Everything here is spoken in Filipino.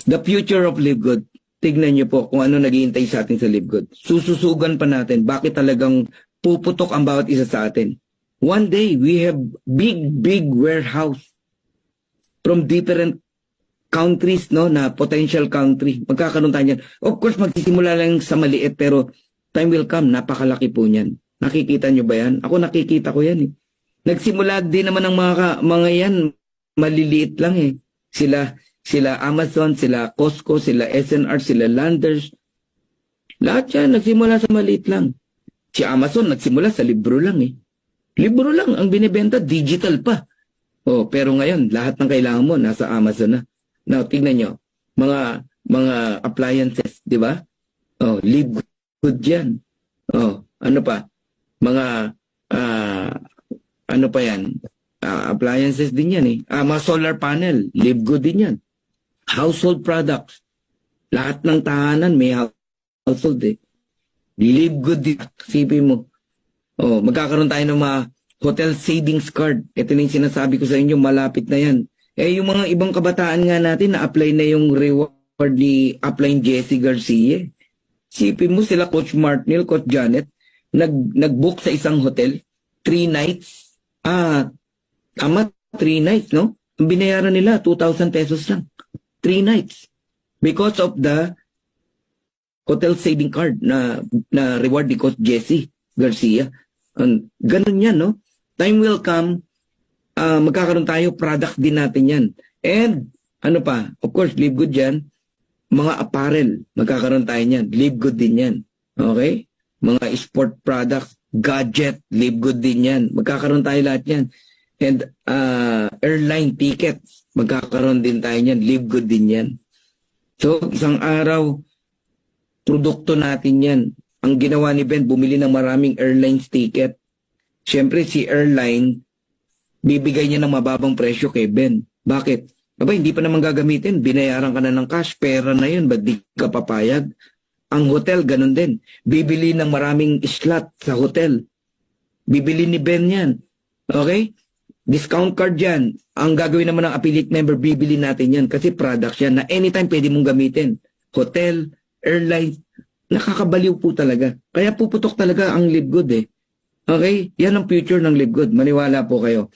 The future of Live Good. Tignan niyo po kung ano naghihintay sa atin sa Live Good. Sususugan pa natin bakit talagang puputok ang bawat isa sa atin. One day, we have big warehouse from different countries, no, na potential country. Magkakaroon tayo niyan. Of course, magsisimula lang sa maliit, pero time will come, napakalaki po niyan. Nakikita niyo ba yan? Ako nakikita ko yan eh. Nagsimula din naman ang mga yan, maliliit lang eh. Sila Amazon, sila Costco, sila SNR, sila Landers. Lahat yan, nagsimula sa maliit lang. Si Amazon, nagsimula sa libro lang eh. Libro lang ang binibenta, digital pa. Oh, pero ngayon, lahat ng kailangan mo nasa Amazon na. Now, tignan nyo, mga appliances, di ba? Oh, Live Good yan. Oh, ano pa? Mga, ano pa yan? Appliances din yan eh. Mga solar panel, Live Good din yan. Household products. Lahat ng tahanan may household eh. Live Good din. Sipin mo. Oh, magkakaroon tayo ng mga hotel savings card. Ito na yung sinasabi ko sa inyo, malapit na yan. Eh, yung mga ibang kabataan nga natin, na-apply na yung reward ni Upline Jessie Garcia. Sipin mo sila, Coach Martinel, Coach Janet, nag-book sa isang hotel, 3 nights. Tama, 3 nights, no? Ang binayaran nila, 2,000 pesos lang. 3 nights. Because of the hotel saving card na reward ni Coach Jessie Garcia. Ganun yan, no? Time will come, magkakaroon tayo, product din natin yan. And, ano pa, of course, Live Good yan, mga apparel, magkakaroon tayo yan. Live Good din yan. Okay? Mga sport products, gadget, Live Good din yan. Magkakaroon tayo lahat yan. And, airline tickets, magkakaroon din tayo yan. Live Good din yan. So, isang araw, produkto natin yan. Ang ginawa ni Ben, bumili ng maraming airlines ticket. Siyempre, si airline, bibigay niya ng mababang presyo kay Ben. Bakit? Aba, hindi pa naman gagamitin. Binayaran ka na ng cash. Pera na yun. Ba't di ka papayag? Ang hotel, ganun din. Bibili ng maraming slot sa hotel. Bibili ni Ben yan. Okay? Discount card yan. Ang gagawin naman ng affiliate member, bibili natin yan. Kasi products yan na anytime pwede mong gamitin. Hotel, airline, nakakabaliw po talaga. Kaya puputok talaga ang Live Good eh. Okay? Yan ang future ng Live Good. Maniwala po kayo.